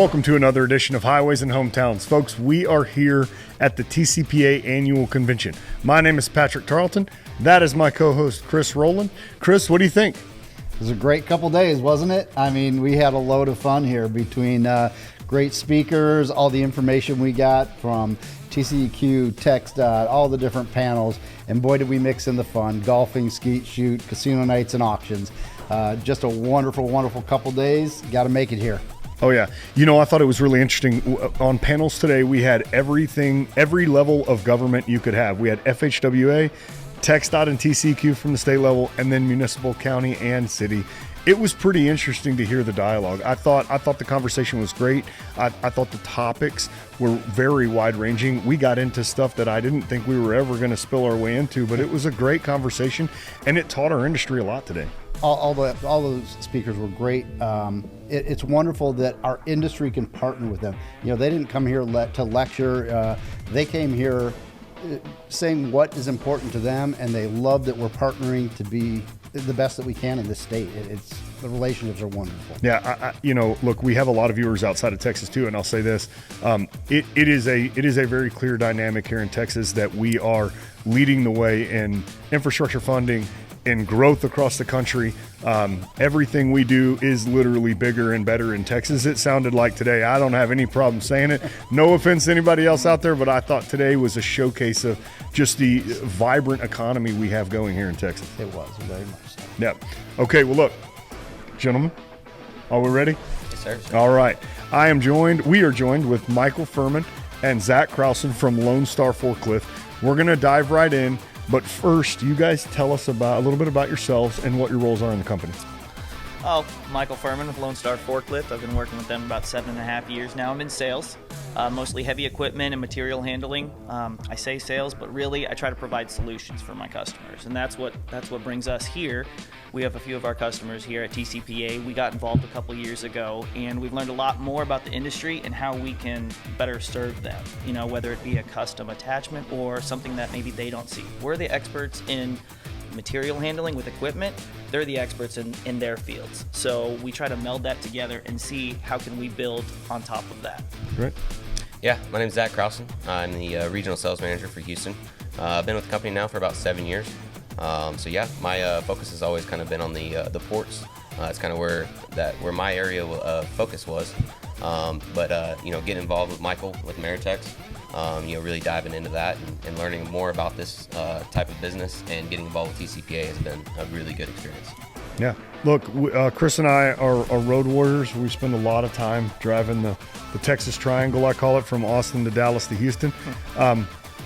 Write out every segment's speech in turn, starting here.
Welcome to another edition of Highways and Hometowns. Folks, we are here at the TCPA Annual Convention. My name is Patrick Tarleton. That is my co-host, Chris Rowland. Chris, what do you think? It was a great couple days, wasn't it? I mean, we had a load of fun here between great speakers, all the information we got from TCEQ, TxDOT, all the different panels, and boy, did we mix in the fun. Golfing, skeet, shoot, casino nights, and auctions. Just a wonderful, wonderful couple days. Got to make it here. Oh, yeah. You know, I thought it was really interesting. On panels today, we had everything, every level of government you could have. We had FHWA, TxDOT and TCEQ from the state level, and then municipal, county, and city. It was pretty interesting to hear the dialogue. I thought the conversation was great. I thought the topics were very wide-ranging. We got into stuff that I didn't think we were ever going to spill our way into, but it was a great conversation, and it taught our industry a lot today. All those speakers were great. It's wonderful that our industry can partner with them. You know, they didn't come here to lecture. They came here saying what is important to them, and they love that we're partnering to be the best that we can in this state. The relationships are wonderful. Yeah, look, we have a lot of viewers outside of Texas too, and I'll say this: it is a very clear dynamic here in Texas that we are leading the way in infrastructure funding, in growth across the country. Everything we do is literally bigger and better in Texas. It sounded like today. I don't have any problem saying it. No offense to anybody else out there, but I thought today was a showcase of just the vibrant economy we have going here in Texas. It was very much so. Yeah. Okay, well, look, gentlemen, are we ready? Yes, sir. All right. We are joined with Michael Furman and Zach Krausen from Lone Star Forklift. We're going to dive right in. But first, you guys tell us a little bit about yourselves and what your roles are in the company. Oh, Michael Furman with Lone Star Forklift. I've been working with them about 7.5 years now. I'm in sales, mostly heavy equipment and material handling. I say sales, but really I try to provide solutions for my customers, and that's what brings us here. We have a few of our customers here at TCPA. We got involved a couple years ago, and we've learned a lot more about the industry and how we can better serve them, you know, whether it be a custom attachment or something that maybe they don't see. We're the experts in material handling with equipment. They're the experts in their fields. So we try to meld that together and see how can we build on top of that. Great. Yeah, my name is Zach Krausen. I'm the regional sales manager for Houston. I've been with the company now for about 7 years. My focus has always kind of been on the ports. It's kind of where my area of focus was. Getting involved with Michael with Ameritex, really diving into that and learning more about this type of business and getting involved with TCPA has been a really good experience. Yeah. Look, Chris and I are road warriors. We spend a lot of time driving the Texas Triangle, I call it, from Austin to Dallas to Houston.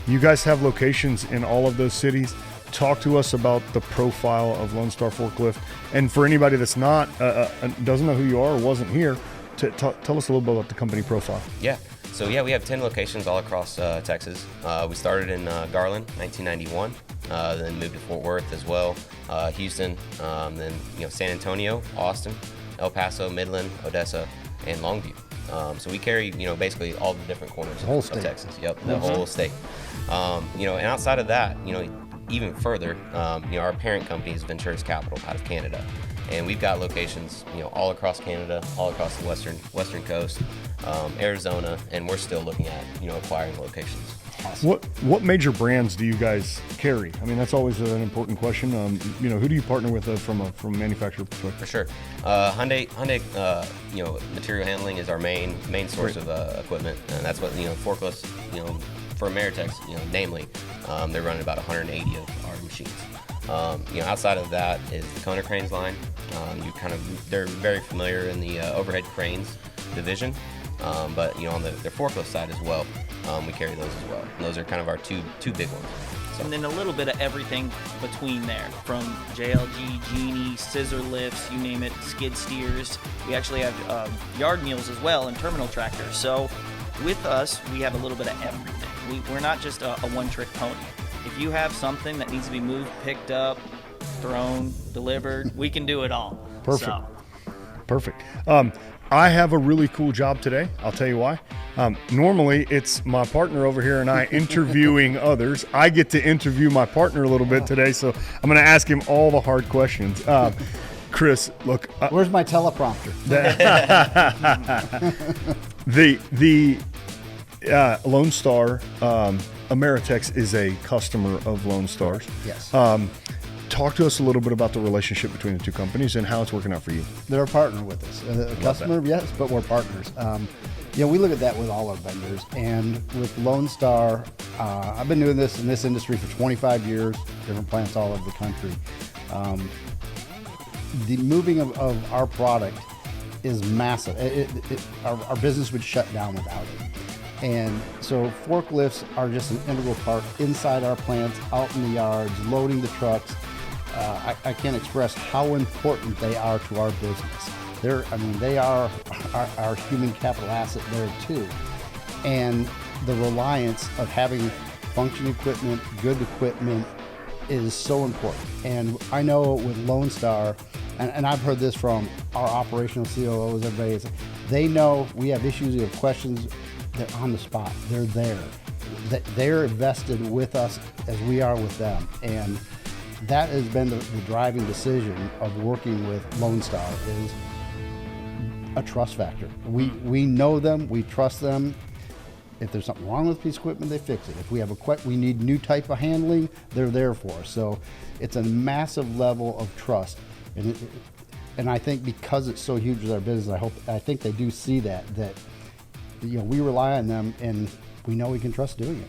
You guys have locations in all of those cities. Talk to us about the profile of Lone Star Forklift. And for anybody that's not, doesn't know who you are or wasn't here, tell us a little bit about the company profile. Yeah. So we have 10 locations all across Texas. We started in Garland, 1991, then moved to Fort Worth as well, Houston, then San Antonio, Austin, El Paso, Midland, Odessa, and Longview. So we carry basically all the different corners of Texas. Yep, the whole state. And outside of that, even further, our parent company is Ventures Capital out of Canada. And we've got locations, all across Canada, all across the western coast, Arizona, and we're still looking at, acquiring locations. Awesome. What major brands do you guys carry? I mean, that's always an important question. Who do you partner with from a manufacturer perspective? For sure. Hyundai, material handling is our main source of equipment, and that's what forklifts, for Ameritex, namely, they're running about 180 of our machines. Outside of that is the Konecranes line. They're very familiar in the overhead cranes division, but on their forklift side as well, we carry those as well. And those are kind of our two big ones. So. And then a little bit of everything between there, from JLG, Genie, scissor lifts, you name it, skid steers. We actually have yard mules as well and terminal tractors. So with us, we have a little bit of everything. We're not just a one-trick pony. If you have something that needs to be moved, picked up, thrown, delivered, we can do it all. Perfect. Perfect. I have a really cool job today. I'll tell you why. Normally, it's my partner over here and I interviewing others. I get to interview my partner a little bit today, so I'm going to ask him all the hard questions. Chris, look, Where's my teleprompter? the Lone Star Ameritex is a customer of Lone Star's. Yes. Talk to us a little bit about the relationship between the two companies and how it's working out for you. They're a partner with us. A customer, yes, but we're partners. We look at that with all our vendors. And with Lone Star, I've been doing this in this industry for 25 years, different plants all over the country. The moving of our product is massive. Our business would shut down without it. And so forklifts are just an integral part inside our plants, out in the yards, loading the trucks. I can't express how important they are to our business. They are our human capital asset there too. And the reliance of having functioning equipment, good equipment is so important. And I know with Lone Star, and I've heard this from our operational COOs, everybody, they know we have issues, we have questions, they're on the spot, they're there. They're invested with us as we are with them. And that has been the driving decision of working with Lone Star is a trust factor. We know them, we trust them. If there's something wrong with a piece of equipment, they fix it. If we have we need new type of handling, they're there for us. So it's a massive level of trust. And I think because it's so huge with our business, I think they do see that we rely on them and we know we can trust doing it.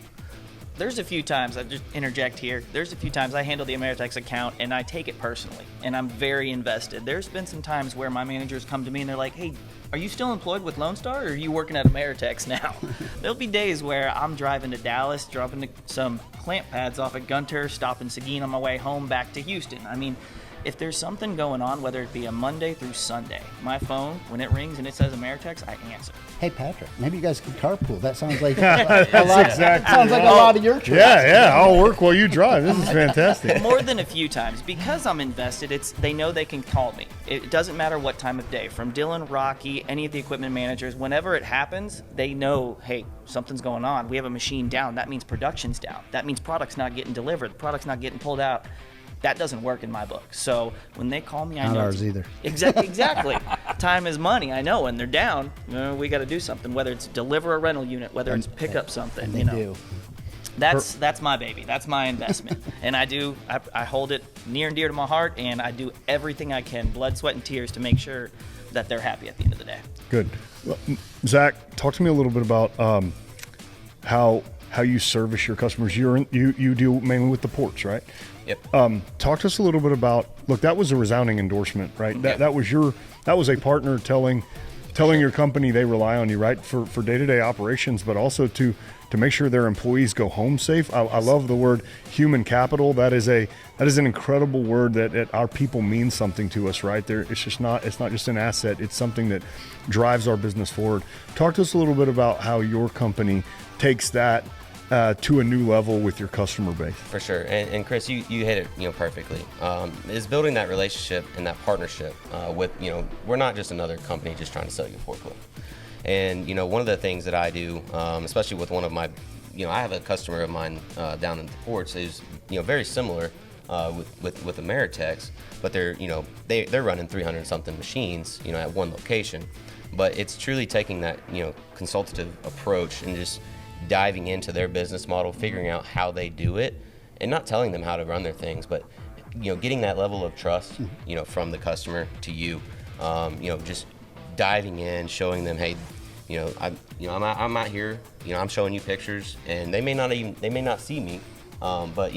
There's a few times, I'll just interject here, there's a few times I handle the Ameritex account and I take it personally and I'm very invested. There's been some times where my managers come to me and they're like, hey, are you still employed with Lone Star or are you working at Ameritex now? There'll be days where I'm driving to Dallas, dropping some clamp pads off at Gunter, stopping Seguin on my way home back to Houston. I mean, if there's something going on, whether it be a Monday through Sunday, my phone, when it rings and it says Ameritex, I answer. Hey, Patrick, maybe you guys could carpool. That sounds like a lot of your trips. Yeah, I'll work while you drive. This is fantastic. More than a few times. Because I'm invested, they know they can call me. It doesn't matter what time of day. From Dylan, Rocky, any of the equipment managers, whenever it happens, they know, hey, something's going on. We have a machine down. That means production's down. That means product's not getting delivered. Product's not getting pulled out. That doesn't work in my book. So when they call me, I know. Not ours either. Exactly. Time is money. I know. When they're down, we got to do something. Whether it's deliver a rental unit, whether it's pick up something. And they do. That's my baby. That's my investment. And I hold it near and dear to my heart, and I do everything I can, blood, sweat, and tears, to make sure that they're happy at the end of the day. Good. Well, Zach, talk to me a little bit about how you service your customers. You deal mainly with the ports, right? Yep. Talk to us a little bit about. Look, that was a resounding endorsement, right? That was a partner telling your company they rely on you, right, for day-to-day operations, but also to make sure their employees go home safe. I love the word human capital. That is an incredible word that our people mean something to us, right? It's not just an asset. It's something that drives our business forward. Talk to us a little bit about how your company takes that to a new level with your customer base. For sure, and Chris, you hit it perfectly. Is building that relationship and that partnership with we're not just another company just trying to sell you a forklift. And one of the things that I do, especially with one of my, I have a customer of mine down in the ports is very similar with Ameritex, but they're running 300 something machines at one location, but it's truly taking that consultative approach and just diving into their business model, figuring out how they do it, and not telling them how to run their things, but getting that level of trust, from the customer to you, just diving in, showing them, hey, I'm out here, I'm showing you pictures, and they may not see me, but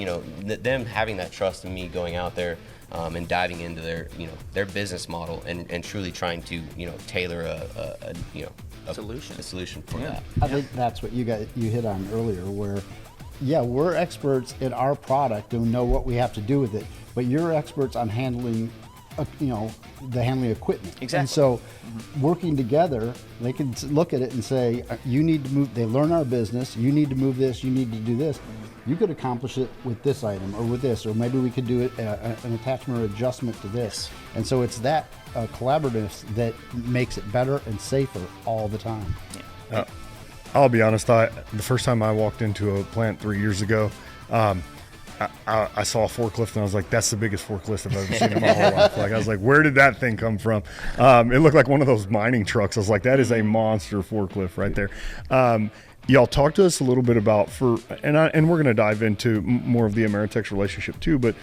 them having that trust in me, going out there and diving into their business model and truly trying to tailor a solution for that. I think that's what you hit on earlier, where we're experts in our product and know what we have to do with it, but you're experts on handling the handling equipment. Exactly. And so working together, they can look at it and say, you need to move, they learn our business, you need to move this, you need to do this. You could accomplish it with this item or with this, or maybe we could do it an attachment or adjustment to this. And so it's that collaborativeness that makes it better and safer all the time. I'll be honest, the first time I walked into a plant 3 years ago, I saw a forklift and I was like, that's the biggest forklift I've ever seen in my whole life. Like, I was like, where did that thing come from? It looked like one of those mining trucks. I was like, that is a monster forklift right there. Y'all talk to us a little bit about and we're going to dive into more of the Ameritex relationship too, but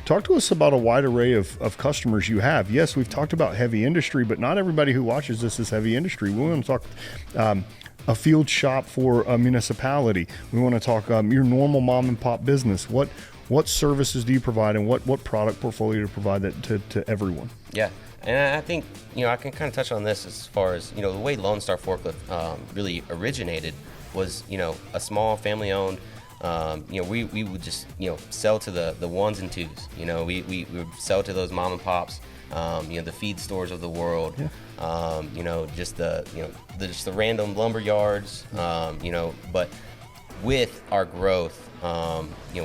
talk to us about a wide array of customers you have. Yes, we've talked about heavy industry, but not everybody who watches this is heavy industry. We want to talk a field shop for a municipality. We want to talk your normal mom and pop business. What services do you provide, and what product portfolio to provide that to everyone? Yeah, and I think, I can kind of touch on this as far as, the way Lone Star Forklift really originated was, a small family-owned. We would just, sell to the ones and twos. We would sell to those mom and pops, the feed stores of the world. Yeah. Just the random lumber yards. But with our growth,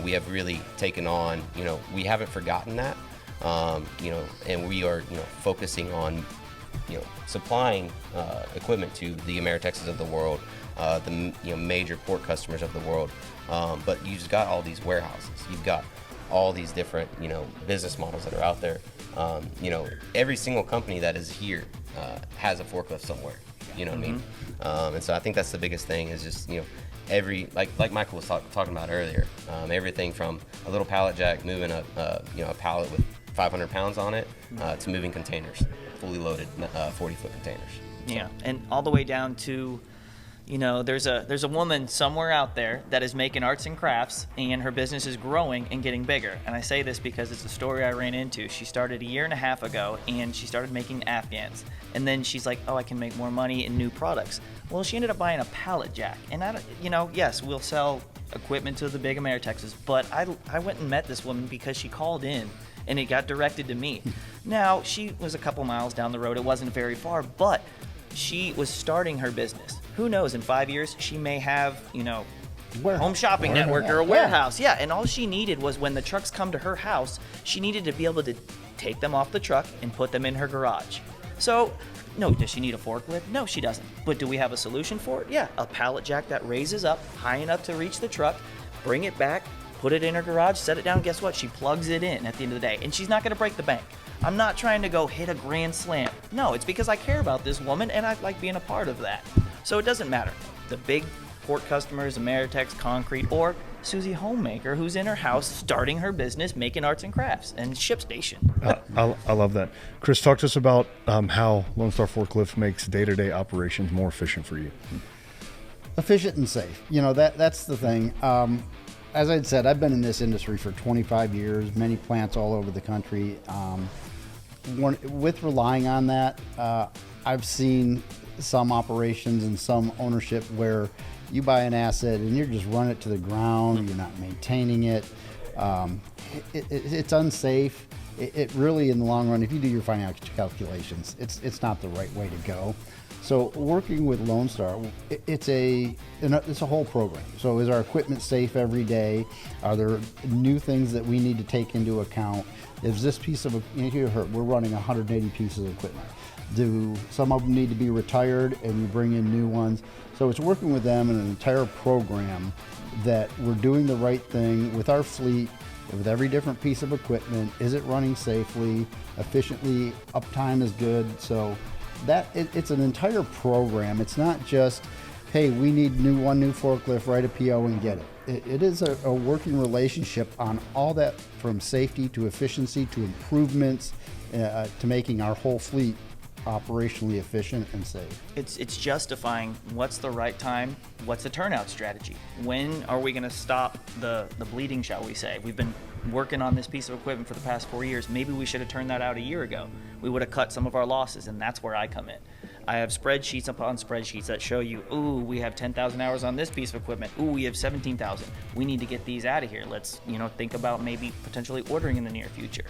we have really taken on. We haven't forgotten that. And we are, focusing on, supplying equipment to the Ameritexes of the world, the major port customers of the world. But you just got all these warehouses. You've got all these different, business models that are out there. Every single company that is here has a forklift somewhere. You know what I mean? And so I think that's the biggest thing is just, like Michael was talking about earlier, everything from a little pallet jack moving a pallet with 500 pounds on it to moving containers, fully loaded 40-foot containers. Yeah, and all the way down to, there's a woman somewhere out there that is making arts and crafts, and her business is growing and getting bigger. And I say this because it's a story I ran into. She started a year and a half ago, and she started making Afghans. And then she's like, oh, I can make more money in new products. Well, she ended up buying a pallet jack. And yes, we'll sell equipment to the big Ameritexes, but I went and met this woman because she called in, and it got directed to me. Now, she was a couple miles down the road. It wasn't very far, but she was starting her business. Who knows, in 5 years, she may have, Home Shopping Network or a warehouse. Yeah, and all she needed was when the trucks come to her house, she needed to be able to take them off the truck and put them in her garage. So, no, does she need a forklift? No, she doesn't. But do we have a solution for it? Yeah, a pallet jack that raises up high enough to reach the truck, bring it back, put it in her garage, set it down. Guess what? She plugs it in at the end of the day, and she's not going to break the bank. I'm not trying to go hit a grand slam. No, it's because I care about this woman, and I like being a part of that. So it doesn't matter. The big port customers, Ameritex, Concrete, or Susie Homemaker, who's in her house starting her business, making arts and crafts, and ShipStation. I love that. Chris, talk to us about how Lone Star Forklift makes day-to-day operations more efficient for you. Efficient and safe. That's the thing. As I said, I've been in this industry for 25 years, many plants all over the country. With relying on that, I've seen some operations and some ownership where you buy an asset and you're just running it to the ground, you're not maintaining it. It's unsafe. It really, in the long run, if you do your financial calculations, it's not the right way to go. So working with Lone Star, it's a whole program. So is our equipment safe every day? Are there new things that we need to take into account? Is this piece of, we're running 180 pieces of equipment. Do some of them need to be retired and you bring in new ones? So it's working with them in an entire program that we're doing the right thing with our fleet, with every different piece of equipment. Is it running safely, efficiently? Uptime is good. So it's an entire program. It's not just, hey, we need one new forklift, write a PO and get it. It is a working relationship on all that, from safety to efficiency to improvements to making our whole fleet operationally efficient and safe. It's justifying what's the right time, what's the turnout strategy. When are we going to stop the bleeding, shall we say? We've been working on this piece of equipment for the past 4 years. Maybe we should have turned that out a year ago. We would have cut some of our losses, and that's where I come in. I have spreadsheets upon spreadsheets that show you, ooh, we have 10,000 hours on this piece of equipment. Ooh, we have 17,000. We need to get these out of here. Let's, think about maybe potentially ordering in the near future.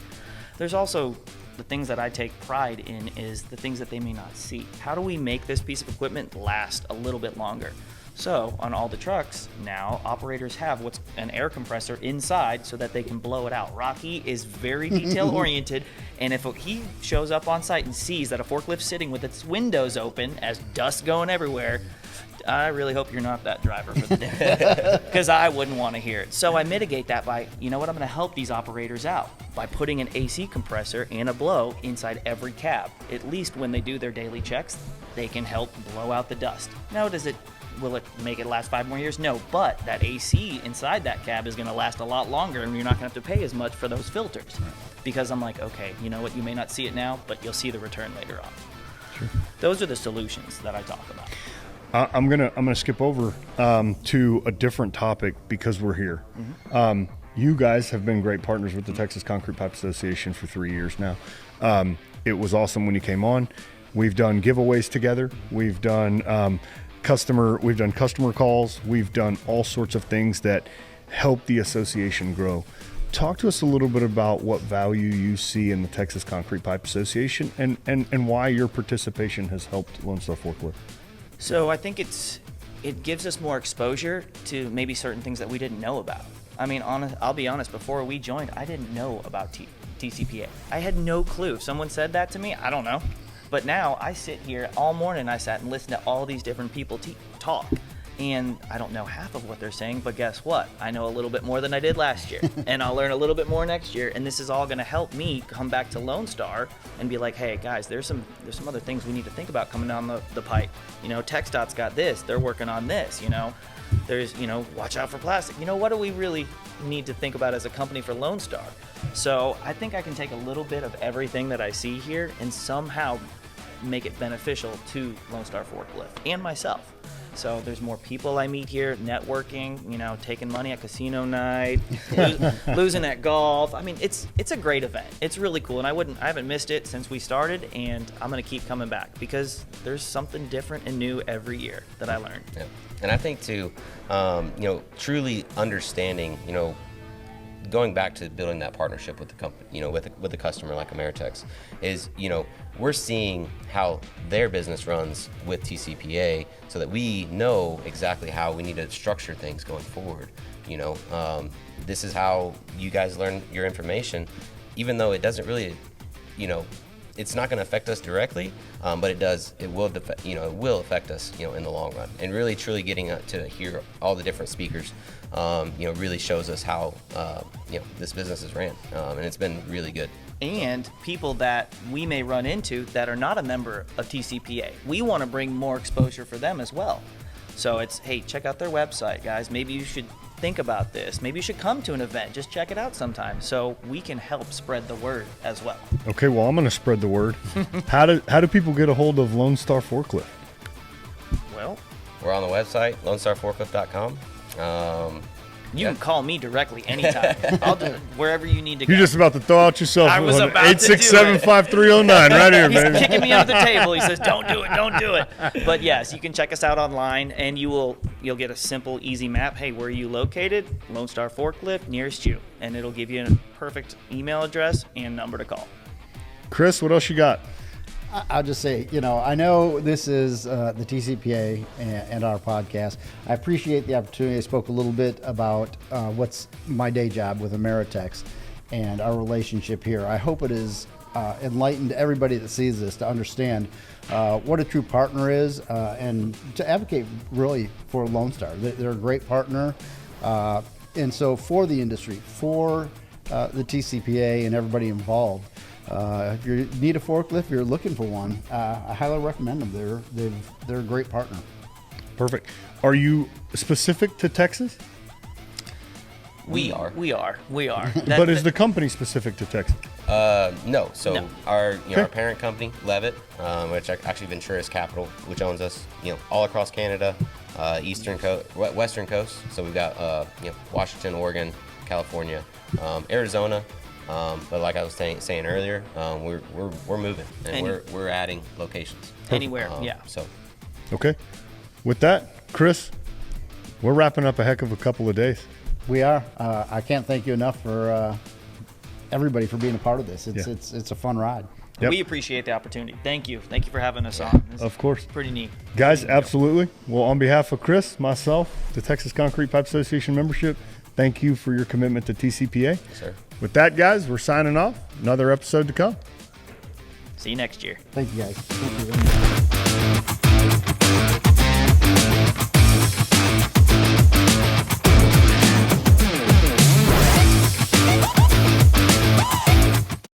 There's also the things that I take pride in is the things that they may not see. How do we make this piece of equipment last a little bit longer? So on all the trucks now, operators have what's an air compressor inside so that they can blow it out. Rocky is very detail oriented, and if he shows up on site and sees that a forklift's sitting with its windows open as dust going everywhere, I really hope you're not that driver for the day, because I wouldn't want to hear it. So I mitigate that by, you know what, I'm going to help these operators out by putting an AC compressor and a blow inside every cab. At least when they do their daily checks, they can help blow out the dust. Now, will it make it last 5 more years? No, but that AC inside that cab is going to last a lot longer, and you're not going to have to pay as much for those filters. Because I'm like, okay, you know what, you may not see it now, but you'll see the return later on. Sure. Those are the solutions that I talk about. I'm gonna skip over to a different topic because we're here. Mm-hmm. You guys have been great partners with the Texas Concrete Pipe Association for 3 years now. It was awesome when you came on. We've done giveaways together. We've done customer calls. We've done all sorts of things that help the association grow. Talk to us a little bit about what value you see in the Texas Concrete Pipe Association and why your participation has helped Lone Star Forklift. So I think it gives us more exposure to maybe certain things that we didn't know about. I mean, I'll be honest, before we joined, I didn't know about TCPA. I had no clue. If someone said that to me, I don't know. But now I sit here all morning, I sat and listened to all these different people talk. And I don't know half of what they're saying, but guess what? I know a little bit more than I did last year. And I'll learn a little bit more next year. And this is all going to help me come back to Lone Star and be like, hey, guys, there's some other things we need to think about coming down the pipe. You know, TxDOT's got this. They're working on this, you know. There's, you know, watch out for plastic. You know, what do we really need to think about as a company for Lone Star? So I think I can take a little bit of everything that I see here and somehow make it beneficial to Lone Star Forklift and myself. So there's more people I meet here, networking, you know, taking money at casino night, losing at golf. I mean, it's a great event. It's really cool, and I haven't missed it since we started, and I'm going to keep coming back because there's something different and new every year that I learn. Yeah. And I think too, you know, truly understanding, you know, going back to building that partnership with the company, you know, with the customer like Ameritex, is, you know, we're seeing how their business runs with TCPA so that we know exactly how we need to structure things going forward. You know, this is how you guys learn your information, even though it doesn't really, you know, it's not going to affect us directly, but it will affect us, you know, in the long run. And really, truly getting to hear all the different speakers, you know, really shows us how, you know, this business is ran, and it's been really good. And people that we may run into that are not a member of TCPA, we want to bring more exposure for them as well. So it's, hey, check out their website, guys. Maybe you should think about this. Maybe you should come to an event. Just check it out sometime so we can help spread the word as well. Okay, well, I'm going to spread the word. How do people get a hold of Lone Star Forklift? Well, we're on the website, lonestarforklift.com. You can call me directly anytime. I'll do it wherever you need to go. You're just about to throw out yourself. I was about to do it. 867-5309 right here, He's baby. kicking me under the table. He says, don't do it. But yes, you can check us out online, and you'll get a simple, easy map. Hey, where are you located? Lone Star Forklift, nearest you. And it'll give you a perfect email address and number to call. Chris, what else you got? I'll just say, you know, I know this is the TCPA and our podcast. I appreciate the opportunity. I spoke a little bit about what's my day job with Ameritex and our relationship here. I hope it has enlightened everybody that sees this to understand what a true partner is and to advocate really for Lone Star. They're a great partner. And so for the industry, for the TCPA and everybody involved, if you need a forklift, if you're looking for one, I highly recommend them. They're a great partner. Perfect. Are you specific to Texas? We are. But is the company specific to Texas? No. So No. Our parent company, Levitt, which actually Ventura's Capital, which owns us, you know, all across Canada, Western Coast. So we've got you know, Washington, Oregon, California, Arizona. But like I was saying earlier, we're moving and we're adding locations Anywhere, yeah. So, Okay. With that, Chris, we're wrapping up a heck of a couple of days. We are. I can't thank you enough for everybody for being a part of this. It's a fun ride. Yep. We appreciate the opportunity. Thank you for having us on. This Of course. is pretty neat. Guys, absolutely. Well, on behalf of Chris, myself, the Texas Concrete Pipe Association membership, thank you for your commitment to TCPA. yes, sir. With that, guys, we're signing off. Another episode to come. See you next year. Thank you, guys. Thank you very much.